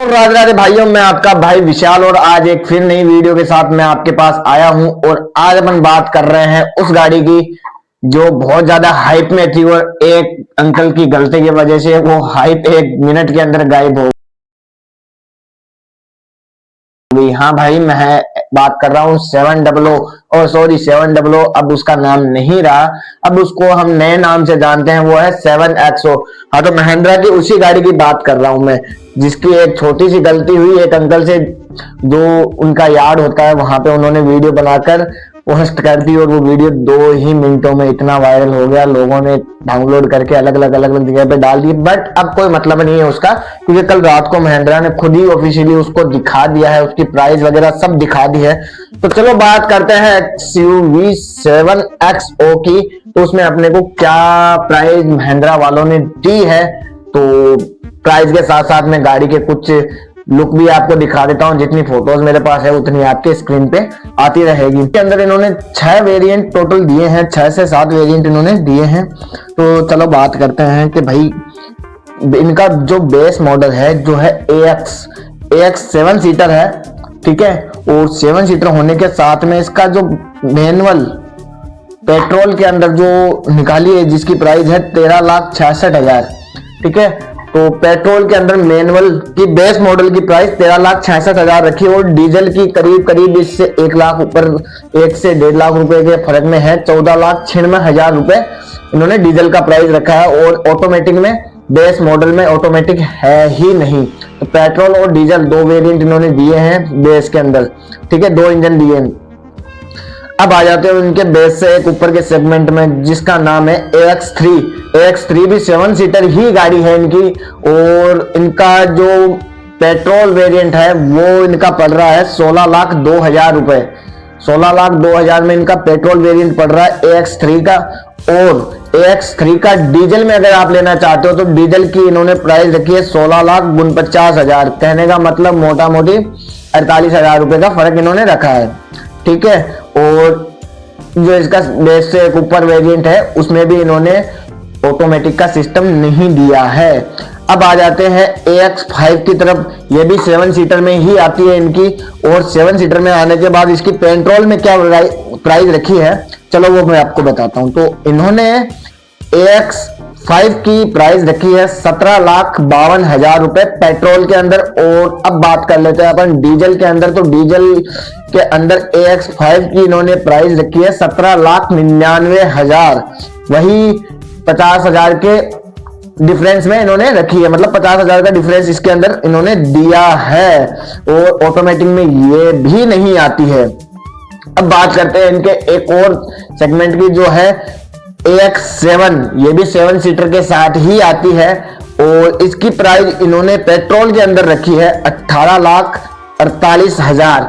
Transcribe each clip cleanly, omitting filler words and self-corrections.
राधे राधे भाइयों, मैं आपका भाई विशाल और आज एक फिर नई वीडियो के साथ मैं आपके पास आया हूं। और आज अपन बात कर रहे हैं उस गाड़ी की जो बहुत ज्यादा हाइप में थी और एक अंकल की गलती की वजह से वो हाइप एक मिनट के अंदर गायब हो गई। हाँ भाई, मैं बात कर रहा हूँ 700 अब उसका नाम नहीं रहा, अब उसको हम नए नाम से जानते हैं, वो है 7XO। हाँ, तो महिंद्रा की उसी गाड़ी की बात कर रहा हूँ मैं, जिसकी एक छोटी सी गलती हुई एक अंकल से, जो उनका यार्ड होता है वहां पे उन्होंने वीडियो बनाकर पोस्ट कर दी और वो वीडियो 2 ही मिनटों में इतना वायरल हो गया, लोगों ने डाउनलोड करके अलग अलग जगह पे डाल दी। बट अब कोई मतलब नहीं है उसका, क्योंकि कल रात को महिंद्रा ने खुद ही ऑफिशियली उसको दिखा दिया है, उसकी प्राइस वगैरह सब दिखा दी है। तो चलो बात करते हैं XUV 7XO की। तो उसमें अपने को क्या प्राइस महिंद्रा वालों ने दी है, तो प्राइस के साथ साथ में गाड़ी के कुछ लुक भी आपको दिखा देता हूं। जितनी फोटोज मेरे पास है उतनी आपके स्क्रीन पे आती रहेगी। इसके अंदर इन्होंने 6 वेरिएंट टोटल दिए हैं, 6 से 7 वेरिएंट इन्होंने दिए हैं। तो चलो बात करते हैं कि भाई इनका जो बेस मॉडल है जो है AX 7 सीटर है, ठीक है। और 7 सीटर होने के साथ में इसका जो मैनुअल पेट्रोल के अंदर जो निकाली है, जिसकी प्राइस है 13,66,000, ठीक है। तो पेट्रोल के अंदर मैनुअल की बेस मॉडल की प्राइस 13,66,000 रखी और डीजल की करीब इससे 1 लाख ऊपर, 1 से 1.5 लाख रुपए के फर्क में है, 14,96,000 रुपए इन्होंने डीजल का प्राइस रखा है। और ऑटोमेटिक में बेस मॉडल में ऑटोमेटिक है ही नहीं, तो पेट्रोल और डीजल 2 वेरिएंट इन्होंने दिए हैं बेस के अंदर, ठीक है। 2 इंजन दिए हैं। अब आ जाते हैं उनके बेस से एक ऊपर के सेगमेंट में, जिसका नाम है AX3 भी 7 सीटर ही गाड़ी है इनकी। और इनका जो पेट्रोल वेरिएंट है वो इनका पड़ रहा है 16,02,000 रुपए। 16,02,000 में इनका पेट्रोल वेरिएंट पड़ रहा है AX3 का। और AX3 का डीजल में अगर आप लेना चाहते हो तो डीजल की इन्होंने प्राइस रखी है 16,49,000। कहने का मतलब मोटा मोटी 48,000 रुपए का फर्क इन्होंने रखा है, ठीक है। और जो इसका बेस से एक ऊपर वेरिएंट है उसमें भी इन्होंने ऑटोमेटिक का सिस्टम नहीं दिया है। अब आ जाते हैं AX5 की तरफ। ये भी 7 सीटर में ही आती है इनकी। और 7 सीटर में आने के बाद इसकी पेट्रोल में क्या प्राइस रखी है, चलो वो मैं आपको बताता हूं। तो इन्होंने AX5 की प्राइस रखी है 17,52,000 रुपए पेट्रोल के अंदर। और अब बात कर लेते हैं अपन डीजल के अंदर। तो डीजल के अंदर AX5 की इन्होंने प्राइस रखी है 17,99,000। वही 50,000 के डिफरेंस में इन्होंने रखी है, मतलब 50,000 का डिफरेंस इसके अंदर इन्होंने दिया है। और ऑटोमेटिक में ये भी नहीं आती है। अब बात करते हैं इनके एक और सेगमेंट की, जो है AX7। ये भी 7 सीटर के साथ ही आती है और इसकी प्राइस इन्होंने पेट्रोल के अंदर रखी है 18,48,000,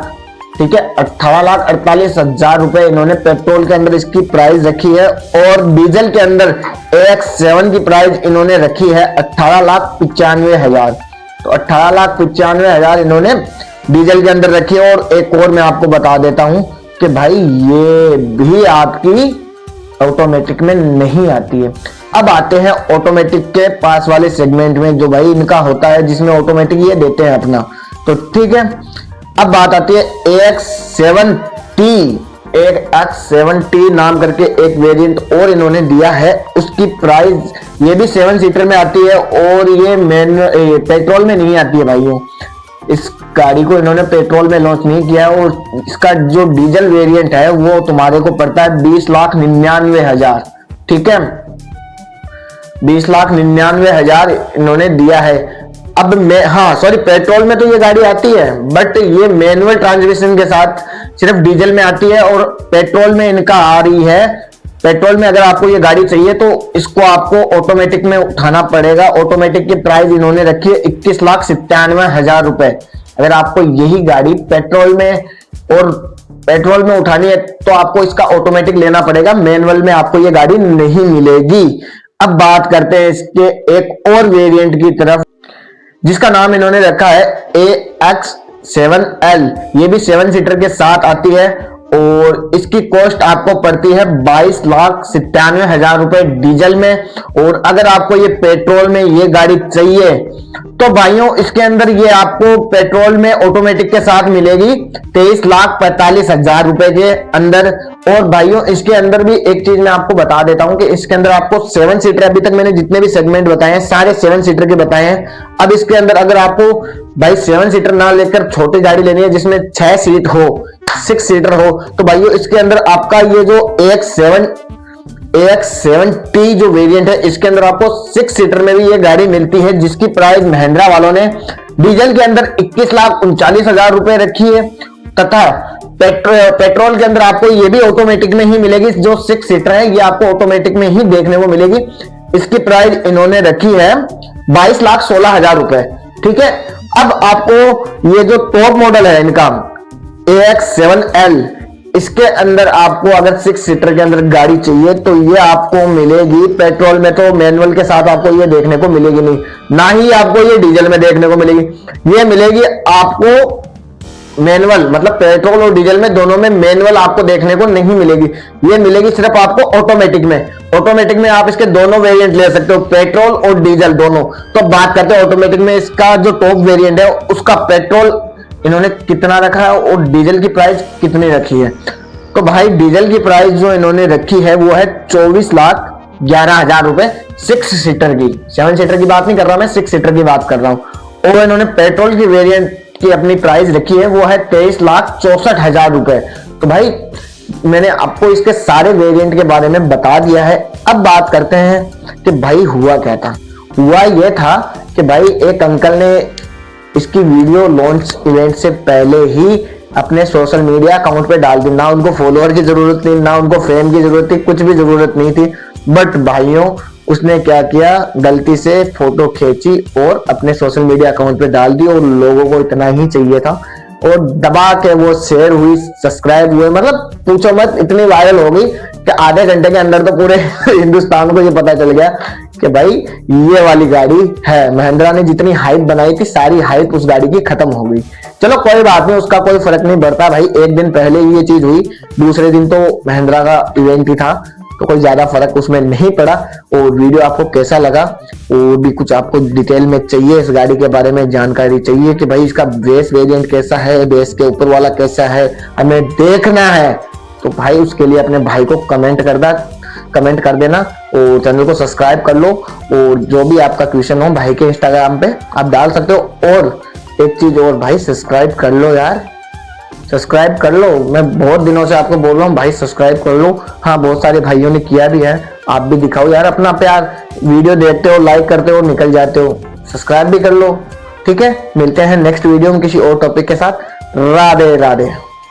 ठीक है। 18,48,000 रुपए इन्होंने पेट्रोल के अंदर इसकी प्राइस रखी है। और डीजल के अंदर AX7 की प्राइस इन्होंने रखी है 18,95,000। तो 18,95,000 इन्होंने डीजल के अंदर रखी है। और एक और मैं आपको बता देता हूं कि भाई ये भी आपकी ऑटोमेटिक में नहीं आती है। अब आते हैं ऑटोमेटिक के पास वाले सेगमेंट में, जो भाई इनका होता है जिसमें ऑटोमेटिक ये देते हैं अपना, तो ठीक है। अब बात आती है AX7T नाम करके एक वेरिएंट और इन्होंने दिया है। उसकी प्राइस ये भी 7 सीटर में आती है और ये पेट्रोल में नहीं आती है भाइयों। इस गाड़ी को इन्होंने पेट्रोल में लॉन्च नहीं किया है। और इसका जो डीजल वेरिएंट है वो तुम्हारे को पड़ता है 20,99,000, ठीक है। 20,99,000 इन्होंने दिया है। अब पेट्रोल में तो ये गाड़ी आती है, बट ये मैनुअल ट्रांसमिशन के साथ सिर्फ डीजल में आती है और पेट्रोल में इनका आ रही है। पेट्रोल में अगर आपको ये गाड़ी चाहिए तो इसको आपको ऑटोमेटिक में उठाना पड़ेगा। ऑटोमेटिक की प्राइस इन्होंने रखी है 21,97,000 रुपए। अगर आपको यही गाड़ी पेट्रोल में उठानी है तो आपको इसका ऑटोमेटिक लेना पड़ेगा, मैनुअल में आपको ये गाड़ी नहीं मिलेगी। अब बात करते हैं इसके एक और वेरिएंट की तरफ, जिसका नाम इन्होंने रखा है AX7L। ये भी 7 सीटर के साथ आती है और इसकी कॉस्ट आपको पड़ती है 22,97,000 रुपए डीजल में। और अगर आपको ये पेट्रोल में ये गाड़ी चाहिए तो भाइयों इसके अंदर ये आपको पेट्रोल में ऑटोमेटिक के साथ मिलेगी 23,45,000 रुपए के अंदर। और भाइयों इसके अंदर भी एक चीज मैं आपको बता देता हूं कि इसके अंदर आपको 7 सीटर, अभी तक मैंने जितने भी सेगमेंट बताए हैं सारे 7 सीटर के बताए हैं। अब इसके अंदर अगर आपको भाई 7 सीटर ना लेकर छोटी गाड़ी लेनी है जिसमें 6 सीट हो, 6 सीटर हो, तो भाइयों इसके अंदर आपका ये जो AX7T जो वेरिएंट है इसके अंदर आपको 6 सीटर में भी ये गाड़ी मिलती है, जिसकी प्राइस महिंद्रा वालों ने डीजल के अंदर 21,39,000 रुपए रखी है, तथा पेट्रोल के अंदर आपको ये भी ऑटोमेटिक में ही मिलेगी। जो 6 सीटर है ये आपको ऑटोमेटिक में ही देखने को मिलेगी। इसकी प्राइस इन्होंने रखी है 22,16,000 रुपए। ठीक है, अब आपको ये जो टॉप मॉडल है इनका AX7L, इसके अंदर आपको अगर 6 सीटर के अंदर गाड़ी चाहिए तो ये आपको मिलेगी पेट्रोल में, तो मैनुअल के साथ आपको ये देखने को मिलेगी नहीं, ना ही आपको ये डीजल में देखने को मिलेगी। ये मिलेगी आपको मैनुअल, मतलब पेट्रोल और डीजल में दोनों में मैनुअल आपको देखने को नहीं मिलेगी। ये मिलेगी सिर्फ आपको ऑटोमेटिक में। ऑटोमेटिक में आप इसके दोनों वेरिएंट ले सकते हो, पेट्रोल और डीजल दोनों। तो बात करते हैं ऑटोमेटिक में, इसका जो टॉप वेरिएंट है उसका पेट्रोल इन्होंने कितना रखा है और डीजल की प्राइस कितनी रखी है। तो भाई डीजल की प्राइस जो इन्होंने रखी है वो है 24,11,000 रुपए 6 सीटर की। 7 सीटर की बात नहीं कर रहा मैं, 6 सीटर की बात कर रहा हूं। और इन्होंने पेट्रोल की वेरिएंट की अपनी प्राइस रखी है वो है 23,64,000 रुपए। तो भाई मैंने आपको इसके सारे वेरिएंट के बारे में बता दिया है। अब बात करते हैं कि भाई हुआ क्या था। हुआ यह था कि भाई एक अंकल ने इसकी वीडियो लॉन्च इवेंट से पहले ही अपने सोशल मीडिया अकाउंट पे डाल दी। ना उनको फॉलोअर की जरूरत थी, ना उनको फेम की जरूरत थी, कुछ भी जरूरत नहीं थी। बट भाइयों उसने क्या किया, गलती से फोटो खींची और अपने सोशल मीडिया अकाउंट पे डाल दी, और लोगों को इतना ही चाहिए था और दबा के वो शेयर हुई, सब्सक्राइब हुए, मतलब पूछो मत, इतनी वायरल हो गई कि आधे घंटे के अंदर तो पूरे हिंदुस्तान को ये पता चल गया कि भाई ये वाली गाड़ी है। महिंद्रा ने जितनी हाइप बनाई थी सारी हाइप उस गाड़ी की खत्म हो गई। चलो कोई बात नहीं, उसका कोई फर्क नहीं पड़ता भाई, एक दिन पहले ही ये चीज हुई, दूसरे दिन तो महिंद्रा का इवेंट ही था, तो कोई ज्यादा फर्क उसमें नहीं पड़ा। और वीडियो आपको कैसा लगा, और भी कुछ आपको डिटेल में चाहिए इस गाड़ी के बारे में जानकारी चाहिए कि भाई इसका बेस वेरिएंट कैसा है, बेस के ऊपर वाला कैसा है, हमें देखना है, तो भाई उसके लिए अपने भाई को कमेंट कर देना और चैनल को सब्सक्राइब कर लो। और जो भी आपका क्वेश्चन हो भाई के इंस्टाग्राम पे आप डाल सकते हो। और एक चीज और भाई, सब्सक्राइब कर लो यार, सब्सक्राइब कर लो। मैं बहुत दिनों से आपको बोल रहा हूँ भाई सब्सक्राइब कर लो। हाँ बहुत सारे भाइयों ने किया भी है, आप भी दिखाओ यार अपना प्यार। वीडियो देखते हो, लाइक करते हो, निकल जाते हो, सब्सक्राइब भी कर लो। ठीक है, मिलते हैं नेक्स्ट वीडियो में किसी और टॉपिक के साथ। राधे राधे।